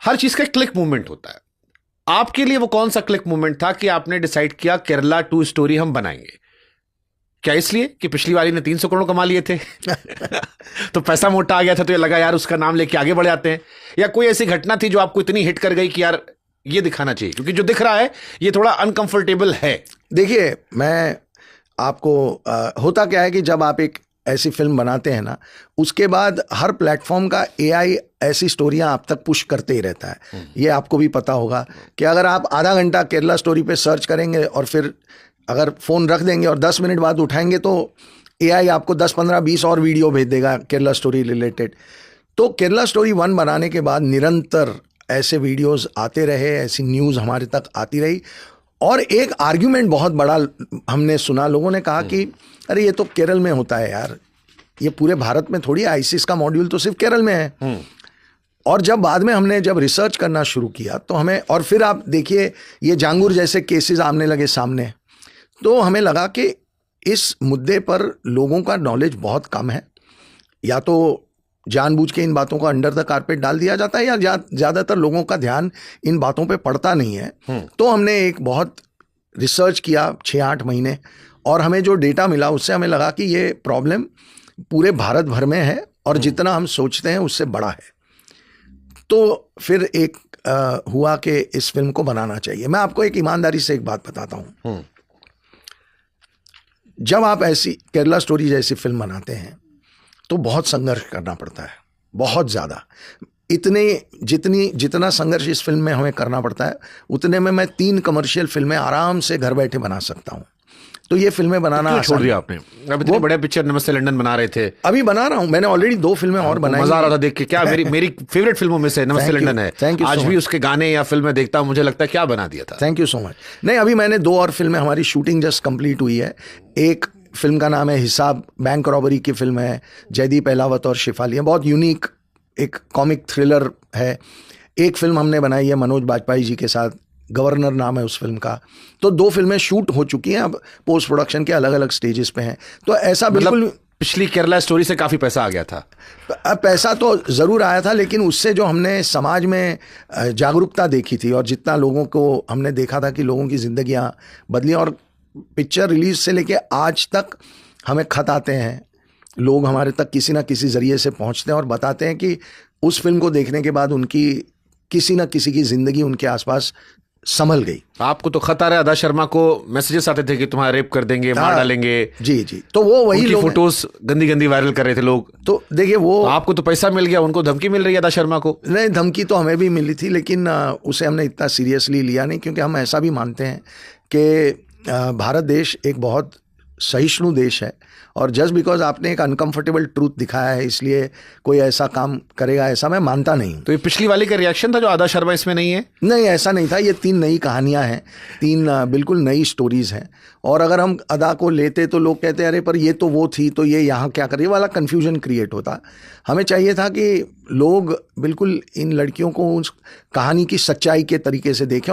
हर चीज का एक क्लिक मूवमेंट होता है। आपके लिए वो कौन सा क्लिक मूवमेंट था कि आपने डिसाइड किया केरला 2 स्टोरी हम बनाएंगे? क्या इसलिए कि पिछली वाली ने 300 करोड़ कमा लिए थे तो पैसा मोटा आ गया था, तो ये लगा यार उसका नाम लेके आगे बढ़ जाते हैं? या कोई ऐसी घटना थी जो आपको इतनी हिट कर गई कि यार ये दिखाना चाहिए, क्योंकि जो दिख रहा है ये थोड़ा अनकंफर्टेबल है? देखिए, मैं आपको होता क्या है कि जब आप एक ऐसी फिल्म बनाते हैं ना, उसके बाद हर प्लेटफॉर्म का एआई ऐसी स्टोरियां आप तक पुश करते ही रहता है। ये आपको भी पता होगा कि अगर आप आधा घंटा केरला स्टोरी पे सर्च करेंगे और फिर अगर फ़ोन रख देंगे और 10 मिनट बाद उठाएंगे तो एआई आपको 10, 15, 20 और वीडियो भेज देगा केरला स्टोरी रिलेटेड। तो केरला स्टोरी 1 बनाने के बाद निरंतर ऐसे वीडियोस आते रहे, ऐसी न्यूज़ हमारे तक आती रही, और एक आर्ग्यूमेंट बहुत बड़ा हमने सुना। लोगों ने कहा कि अरे ये तो केरल में होता है यार, ये पूरे भारत में थोड़ी, आईसिस का मॉड्यूल तो सिर्फ केरल में है। और जब बाद में हमने जब रिसर्च करना शुरू किया तो हमें, और फिर आप देखिए ये जांगूर जैसे केसेस आने लगे सामने, तो हमें लगा कि इस मुद्दे पर लोगों का नॉलेज बहुत कम है, या तो जानबूझ के इन बातों को अंडर द कारपेट डाल दिया जाता है, या ज़्यादातर लोगों का ध्यान इन बातों पे पड़ता नहीं है। तो हमने एक बहुत रिसर्च किया 6-8 महीने, और हमें जो डेटा मिला उससे हमें लगा कि ये प्रॉब्लम पूरे भारत भर में है और जितना हम सोचते हैं उससे बड़ा है। तो फिर एक हुआ कि इस फिल्म को बनाना चाहिए। मैं आपको एक ईमानदारी से एक बात बताता हूँ, जब आप ऐसी केरला स्टोरी जैसी फिल्म बनाते हैं तो बहुत संघर्ष करना पड़ता है, बहुत ज़्यादा। जितना संघर्ष इस फिल्म में हमें करना पड़ता है, उतने में मैं 3 कमर्शियल फिल्में आराम से घर बैठे बना सकता हूँ। तो ये फिल्में बनाना क्यों छोड़ दिया आपने? अब इतने बड़े पिक्चर नमस्ते लंदन बना रहे थे। अभी बना रहा हूँ, मैंने ऑलरेडी 2 फिल्में और बनाई। मजा आ रहा था देख के। क्या मेरी फेवरेट फिल्मों में से नमस्ते लंदन है। आज भी उसके गाने या फिल्में देखता हूँ, मुझे लगता है क्या बना दिया था। Thank you so much. नहीं, अभी मैंने 2 और फिल्में, हमारी शूटिंग जस्ट कंप्लीट हुई है। एक फिल्म का नाम है हिसाब, बैंक रॉबरी की फिल्म है, जयदीप अहलावत और शिफाली है, बहुत यूनिक एक कॉमिक थ्रिलर है। एक फिल्म हमने बनाई है मनोज बाजपेयी जी के साथ, गवर्नर नाम है उस फिल्म का। तो 2 फिल्में शूट हो चुकी हैं, अब पोस्ट प्रोडक्शन के अलग अलग स्टेजेस पे हैं। तो ऐसा बिल्कुल पिछली केरला स्टोरी से काफ़ी पैसा आ गया था। पैसा तो ज़रूर आया था, लेकिन उससे जो हमने समाज में जागरूकता देखी थी और जितना लोगों को हमने देखा था कि लोगों की ज़िंदगियाँ बदली, और पिक्चर रिलीज से लेके आज तक हमें खत आते हैं, लोग हमारे तक किसी ना किसी ज़रिए से पहुंचते हैं और बताते हैं कि उस फिल्म को देखने के बाद उनकी किसी ना किसी की ज़िंदगी उनके आसपास संभल गई। आपको तो खत आ रहा है, अदा शर्मा को मैसेजेस आते थे कि तुम्हारा रेप कर देंगे, मार डालेंगे। जी जी। तो वो वही लोग फोटोज गंदी गंदी वायरल कर रहे थे लोग। तो देखिए, वो आपको तो पैसा मिल गया, उनको धमकी मिल रही है अदा शर्मा को? नहीं, धमकी तो हमें भी मिली थी, लेकिन उसे हमने इतना सीरियसली लिया नहीं, क्योंकि हम ऐसा भी मानते हैं कि भारत देश एक बहुत सहिष्णु देश है, और जस्ट बिकॉज आपने एक अनकंफर्टेबल ट्रूथ दिखाया है इसलिए कोई ऐसा काम करेगा, ऐसा मैं मानता नहीं। तो ये पिछली वाली का रिएक्शन था जो आदा शर्मा इसमें नहीं है? नहीं, ऐसा नहीं था। ये 3 नई कहानियां हैं, 3 बिल्कुल नई स्टोरीज हैं। और अगर हम अदा को लेते तो लोग कहते अरे पर ये तो वो थी, तो ये यहाँ क्या कर रही है, वाला कन्फ्यूजन क्रिएट होता। हमें चाहिए था कि लोग बिल्कुल इन लड़कियों को उस कहानी की सच्चाई के तरीके से देखें।